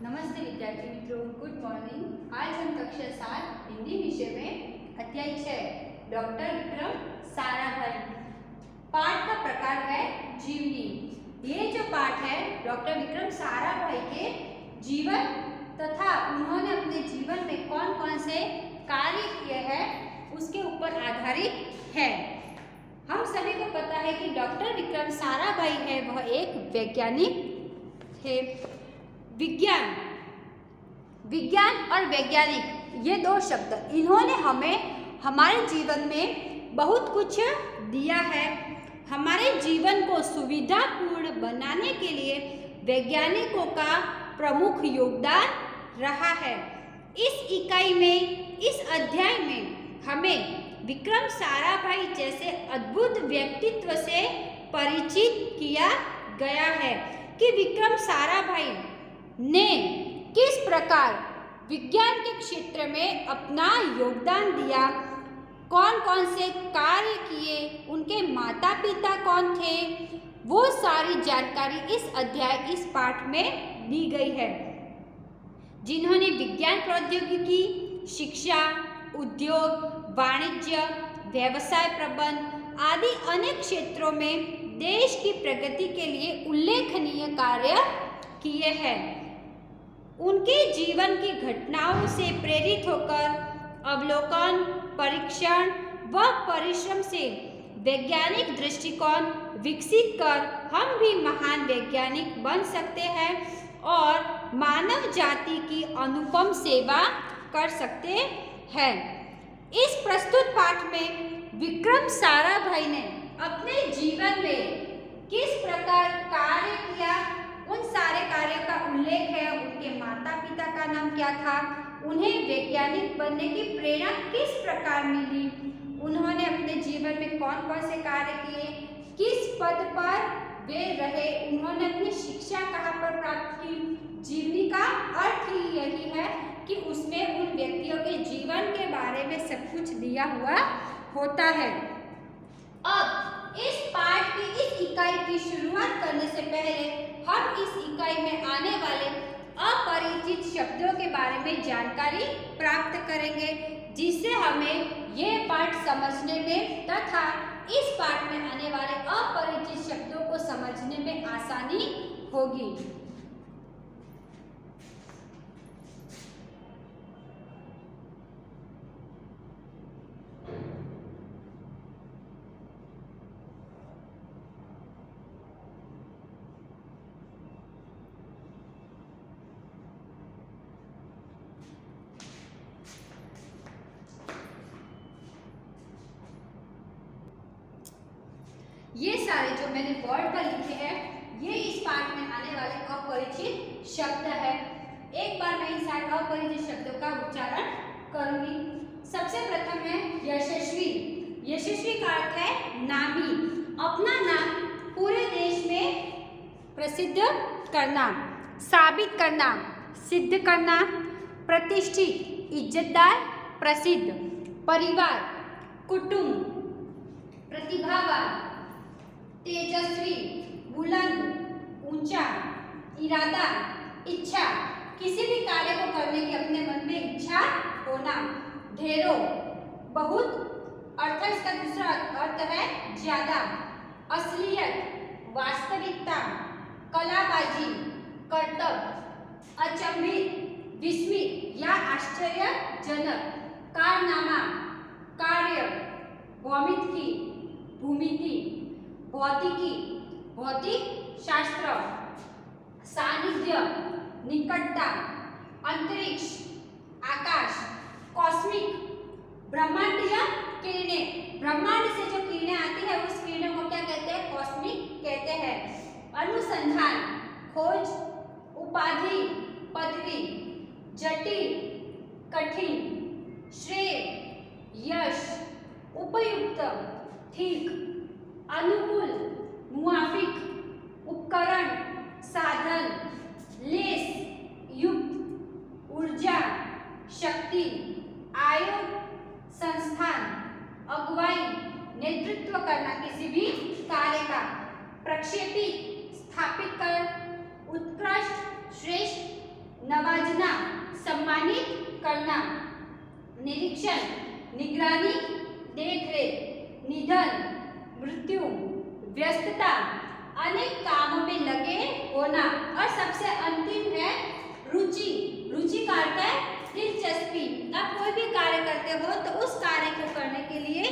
नमस्ते विद्यार्थी मित्रों, गुड मॉर्निंग। आज हम कक्षा 7 हिंदी विषय में अध्याय 6 डॉक्टर विक्रम साराभाई पाठ का प्रकार है जीवनी। ये जो पाठ है डॉक्टर विक्रम साराभाई के जीवन तथा उन्होंने अपने जीवन में कौन कौन से कार्य किए हैं उसके ऊपर आधारित है। हम सभी को पता है कि डॉक्टर विक्रम साराभाई है वह एक वैज्ञानिक थे। विज्ञान और वैज्ञानिक ये दो शब्द इन्होंने हमें हमारे जीवन में बहुत कुछ दिया है। हमारे जीवन को सुविधापूर्ण बनाने के लिए वैज्ञानिकों का प्रमुख योगदान रहा है। इस इकाई में, इस अध्याय में हमें विक्रम साराभाई जैसे अद्भुत व्यक्तित्व से परिचित किया गया है कि विक्रम साराभाई ने किस प्रकार विज्ञान के क्षेत्र में अपना योगदान दिया, कौन कौन से कार्य किए, उनके माता पिता कौन थे, वो सारी जानकारी इस अध्याय, इस पाठ में दी गई है। जिन्होंने विज्ञान प्रौद्योगिकी, शिक्षा, उद्योग, वाणिज्य, व्यवसाय प्रबंध आदि अनेक क्षेत्रों में देश की प्रगति के लिए उल्लेखनीय कार्य किए हैं। उनके जीवन की घटनाओं से प्रेरित होकर अवलोकन, परीक्षण व परिश्रम से वैज्ञानिक दृष्टिकोण विकसित कर हम भी महान वैज्ञानिक बन सकते हैं और मानव जाति की अनुपम सेवा कर सकते हैं। इस प्रस्तुत पाठ में विक्रम साराभाई ने अपने जीवन में किस प्रकार कार्य किया, उन सारे कार्यों का उल्लेख है। उनके माता पिता का नाम क्या था, उन्हें वैज्ञानिक बनने की प्रेरणा किस प्रकार मिली, उन्होंने अपने जीवन में कौन कौन से कार्य किए, किस पद पर वे रहे, उन्होंने अपनी शिक्षा कहाँ पर प्राप्त की। जीवनी का अर्थ ही यही है कि उसमें उन व्यक्तियों के जीवन के बारे में सब कुछ दिया हुआ होता है। अब इस पाठ की इस इकाई की शुरुआत करने से पहले हम इस इकाई में आने वाले अपरिचित शब्दों के बारे में जानकारी प्राप्त करेंगे, जिससे हमें यह पाठ समझने में तथा इस पाठ में आने वाले अपरिचित शब्दों को समझने में आसानी होगी। ये सारे जो मैंने बोर्ड पर लिखे हैं ये इस पाठ में आने वाले अपरिचित शब्द है। एक बार मैं इन सारे अपरिचित शब्दों का उच्चारण करूंगी। सबसे प्रथम है यशस्वी। यशस्वी का अर्थ है नामी, अपना नाम पूरे देश में प्रसिद्ध करना, साबित करना, सिद्ध करना। प्रतिष्ठित, इज्जतदार, प्रसिद्ध। परिवार, कुटुंब। प्रतिभावान, तेजस्वी, बुलंद, ऊंचा। इरादा, इच्छा, किसी भी कार्य को करने की अपने मन में इच्छा होना। ढेरों, बहुत, अर्थ इसका दूसरा अर्थ है ज्यादा। असलियत, वास्तविकता। कलाबाजी, कर्तव्य। अचंभित, विस्मित या आश्चर्यजनक। कारनामा, कार्य। भौमितिकी, भूमिति। भौतिकी, भौतिक शास्त्र। सानिध्य, निकटता। अंतरिक्ष, आकाश। कॉस्मिक, ब्रह्मांडीय किरणें। ब्रह्मांड से जो किरणें आती है उस किरणों को क्या कहते हैं, कॉस्मिक कहते हैं। अनुसंधान, खोज। उपाधि, पदवी। जटिल, कठिन। श्रेय, यश। उपयुक्त, ठीक। अनुकूल, मुआफिक। उपकरण, साधन। लेस, युक्त। ऊर्जा, शक्ति। आयोग, संस्थान। अगुवाई, नेतृत्व करना किसी भी कार्य का। प्रक्षेपित, स्थापित कर। उत्कृष्ट, श्रेष्ठ। नवाजना, सम्मानित करना, निरीक्षण, निगरानी, देखरेख, निधन, मृत्यु, व्यस्तता, अनेक कामों में लगे होना और सबसे अंतिम है रुचि। रुचि का अर्थ है दिलचस्पी। आप कोई भी कार्य करते हो तो उस कार्य को करने के लिए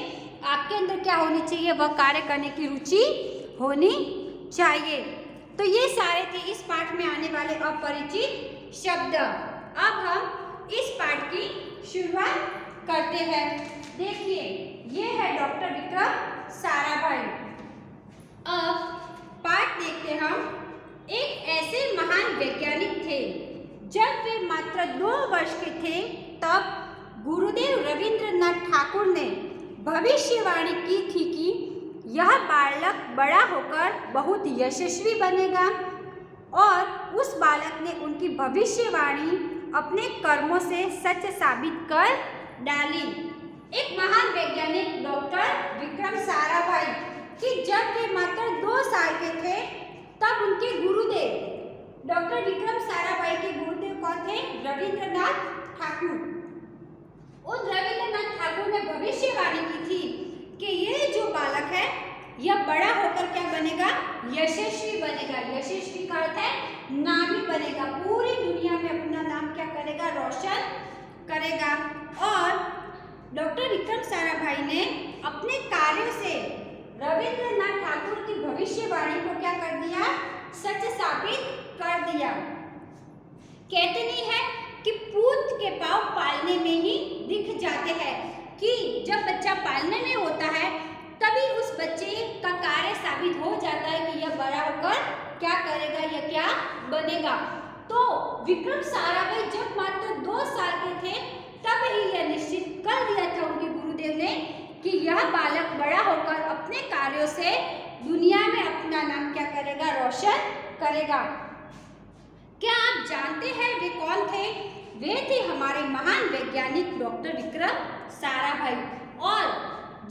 आपके अंदर क्या होनी चाहिए? वह कार्य करने की रुचि होनी चाहिए। तो ये सारे थे इस पाठ में आने वाले अपरिचित शब्द। अब हम इस पाठ की शुरुआत करते हैं। देखिए, ये है डॉक्टर विक्रम साराभाई। अब पाठ देखते हम। एक ऐसे महान वैज्ञानिक थे। जब वे मात्र 2 वर्ष के थे तब गुरुदेव रविंद्रनाथ ठाकुर ने भविष्यवाणी की थी कि यह बालक बड़ा होकर बहुत यशस्वी बनेगा और उस बालक ने उनकी भविष्यवाणी अपने कर्मों से सच साबित कर डाली। एक महान वैज्ञानिक डॉक्टर विक्रम साराभाई कि जब वे मात्र 2 साल के थे तब उनके गुरुदेव डॉक्टर विक्रम साराभाई के गुरुदेव कौन थे? रविंद्रनाथ ठाकुर। उन रविंद्रनाथ ठाकुर ने भविष्यवाणी की थी कि ये जो बालक है यह बड़ा होकर क्या बनेगा? यशस्वी बनेगा। यशस्वी का अर्थ है नामी बनेगा। पूरी दुनिया में अपना नाम क्या करेगा? रोशन करेगा। और डॉक्टर विक्रम साराभाई ने अपने कार्यों से रविंद्रनाथ ठाकुर की भविष्यवाणी को क्या कर दिया? सच साबित कर दिया। कहते नहीं है कि पूत के पाँव पालने में ही दिख जाते हैं, कि जब बच्चा पालने में होता है तभी उस बच्चे का कार्य साबित हो जाता है कि यह बड़ा होकर क्या करेगा, यह क्या बनेगा। तो विक्रम साराभाई जब मात्र 2 साल के थे तब ही यह निश्चित कर दिया था उनके गुरुदेव ने कि यह बालक बड़ा होकर अपने कार्यों से दुनिया में अपना नाम क्या करेगा? रोशन करेगा। क्या आप जानते हैं वे कौन थे? वे थे हमारे महान वैज्ञानिक डॉक्टर विक्रम साराभाई। और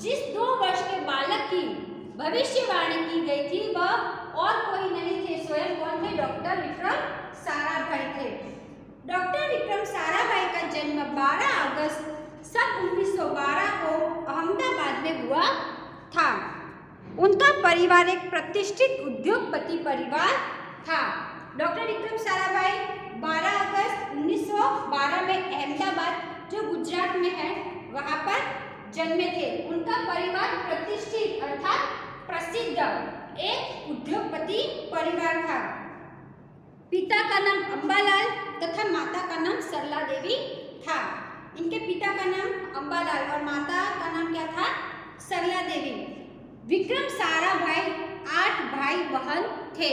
जिस 2 वर्ष के बालक की भविष्यवाणी की गई थी वह और कोई नहीं थे, स्वयं कौन थे? डॉक्टर विक्रम साराभाई थे। डॉक्टर विक्रम साराभाई का जन्म 12 अगस्त सन 1912 को अहमदाबाद में हुआ था। उनका परिवार एक प्रतिष्ठित उद्योगपति परिवार था। डॉक्टर विक्रम साराभाई 12 अगस्त 1912 में अहमदाबाद जो गुजरात में है वहां पर जन्मे थे। उनका परिवार प्रतिष्ठित अर्थात प्रसिद्ध एक उद्योगपति परिवार था। पिता का नाम अंबालाल तथा माता का नाम सरला देवी था। इनके पिता का नाम अंबालाल और माता का नाम क्या था? सरला देवी। विक्रम साराभाई 8 भाई बहन थे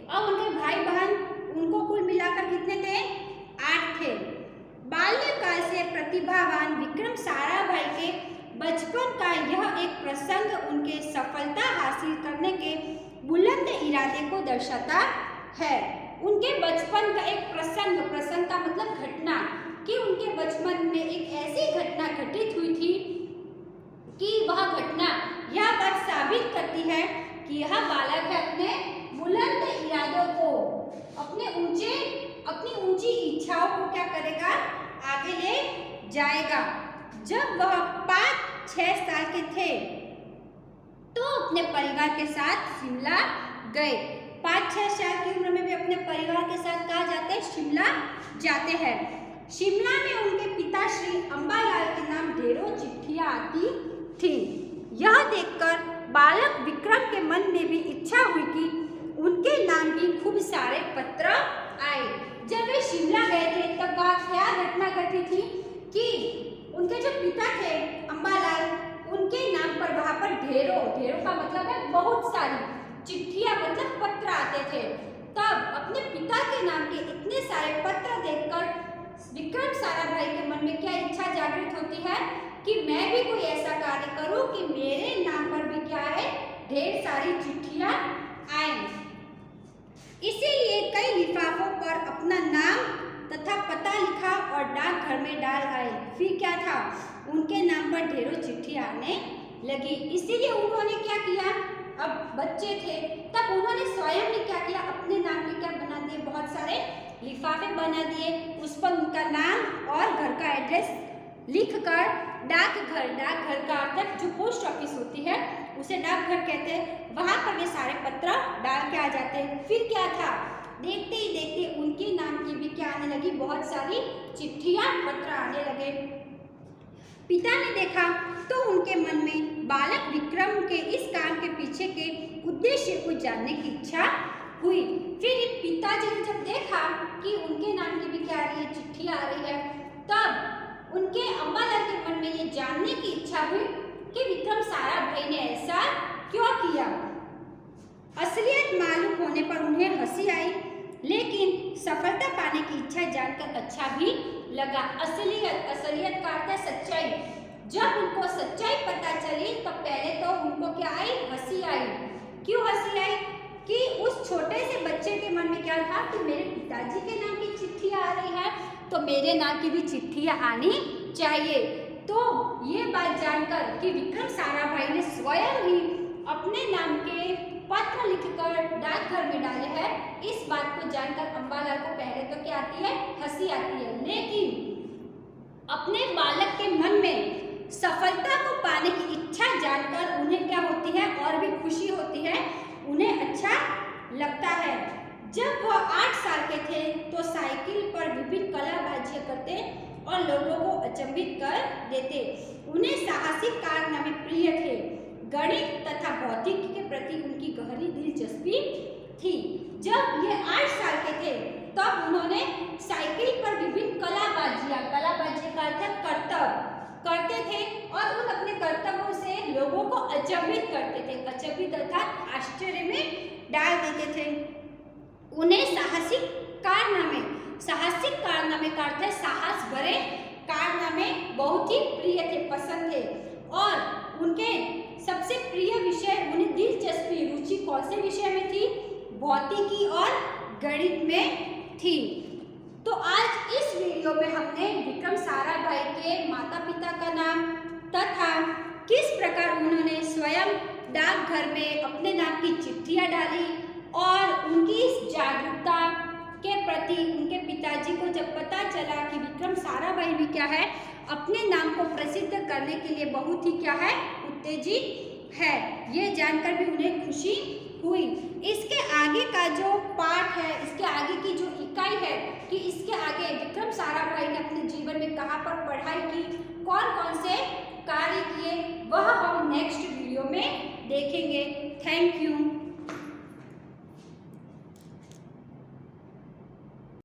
और उनके भाई बहन उनको कुल मिलाकर कितने थे? 8 थे। बाल्यकाल से प्रतिभावान विक्रम साराभाई के बचपन का यह एक प्रसंग उनके सफलता हासिल करने के बुलंद इरादे को दर्शाता है। उनके बचपन का एक प्रसंग, प्रसंग का मतलब घटना, कि उनके बचपन में एक ऐसी घटना घटित हुई थी कि वह घटना यह बात साबित करती है कि यह बालक है अपने बुलंद इरादों को, अपनी ऊंची इच्छाओं को क्या करेगा? आगे ले जाएगा। जब वह 5-6 साल के थे तो अपने परिवार के साथ शिमला गए। 5-6 साल की उम्र में भी अपने परिवार के साथ कहाँ जाते हैं? शिमला जाते हैं। शिमला में उनके पिता श्री अंबालाल के नाम ढेरों चिट्ठियां आती थी। यह देखकर बालक विक्रम के मन में भी इच्छा हुई कि उनके नाम भी खूब सारे पत्र आए। जब वे शिमला गए थे तब वहाँ क्या घटना घटी थी कि उनके जो पिता थे अंबालाल, उनके नाम पर वहाँ पर ढेरों का मतलब है बहुत सारी चिट्ठियाँ मतलब पत्र आते थे। तब अपने पिता के नाम के इतने सारे पत्र देखकर विक्रम साराभाई के मन में क्या इच्छा जागृत होती है कि मैं भी कोई ऐसा कार्य करूं कि मेरे नाम पर भी क्या है? ढेर सारी चिट्ठियाँ आए। इसीलिए कई लिफाफों पर अपना नाम तथा पता लिखा और डाकघर में डाल आए। फिर क्या था? उनके नाम पर ढेरों चिट्ठियाँ आने लगी। इसीलिए उन्होंने क्या किया? अब बच्चे थे तब उन्होंने स्वयं ने क्या किया? अपने नाम के क्या बना दिए? बहुत सारे लिफाफे बना दिए, उस पर उनका नाम और घर का एड्रेस लिखकर डाकघर का अर्थ जो पोस्ट ऑफिस होती है उसे डाकघर कहते हैं, वहां पर वे सारे पत्र डाल के आ जाते हैं। फिर क्या था, देखते ही देखते उनके नाम की भी क्या आने लगी, बहुत सारी चिट्ठियां पत्र आने लगे। पिता ने देखा तो उनके मन में बालक विक्रम के इस काम के पीछे के उद्देश्य को जानने की इच्छा हुई। फिर पिताजी ने जब देखा कि उनके नाम की भी क्या आ रही है, चिट्ठी आ रही है, तब उनके अम्बालाल के मन में ये जानने की इच्छा हुई कि विक्रम साराभाई ने ऐसा क्यों किया। असलियत मालूम होने पर उन्हें हंसी आई, लेकिन सफलता पाने की इच्छा जानकर अच्छा भी लगा। असलियत का अर्थ है सच्चाई। जब उनको सच्चाई पता चली तो पहले तो उनको क्या आई, हंसी आई। क्यों हंसी आई कि उस छोटे से बच्चे के मन में क्या था कि मेरे पिताजी के नाम की चिट्ठी आ रही है तो मेरे नाम की भी चिट्ठियां आनी चाहिए। तो ये बात जानकर कि विक्रम साराभाई ने स्वयं ही अपने नाम के पत्र लिखकर डाकघर में डाले हैं, इस बात को जानकर अम्बालाल को पहले तो क्या आती है, हंसी आती है। लेकिन अपने बालक के मन में सफलता को पाने की इच्छा जानकर उन्हें क्या होती है, और भी खुशी होती है, उन्हें अच्छा लगता है। जब वह 8 साल के थे तो साइकिल पर विभिन्न कलाबाजियां करते और लोगों को अचंभित कर देते। उन्हें साहसिक कारनामे प्रिय थे। गणित तथा भौतिकी के प्रति उनकी गहरी दिलचस्पी थी। जब ये 8 साल के थे तब उन्होंने साइकिल पर विभिन्न कलाबाजी का कर्तव्य करते थे और उन अपने कर्तव्यों से लोगों को अचंभित करते थे। अचंभित अर्थात आश्चर्य में डाल देते थे। उन्हें साहसिक कारनामे का अर्थ है साहस भरे कारनामे बहुत ही प्रिय थे, पसंद थे। और उनके सबसे प्रिय विषय, उन्हें दिलचस्पी रुचि कौन से विषय में थी, भौतिकी और गणित में थी। तो आज इस वीडियो में हमने विक्रम साराभाई के माता पिता का नाम तथा किस प्रकार उन्होंने स्वयं डाकघर में अपने नाम की चिट्ठियां डाली और उनकी इस जागरूकता के प्रति उनके पिताजी को जब पता चला कि विक्रम साराभाई भी क्या है, अपने नाम को प्रसिद्ध करने के लिए बहुत ही क्या है, उत्तेजित है, ये जानकर भी उन्हें खुशी हुई। इसके आगे का जो पाठ है, इसके आगे की जो इकाई है कि इसके आगे विक्रम साराभाई ने अपने जीवन में कहाँ पर पढ़ाई की, कौन कौन से कार्य किए, वह हम नेक्स्ट वीडियो में देखेंगे। Thank you.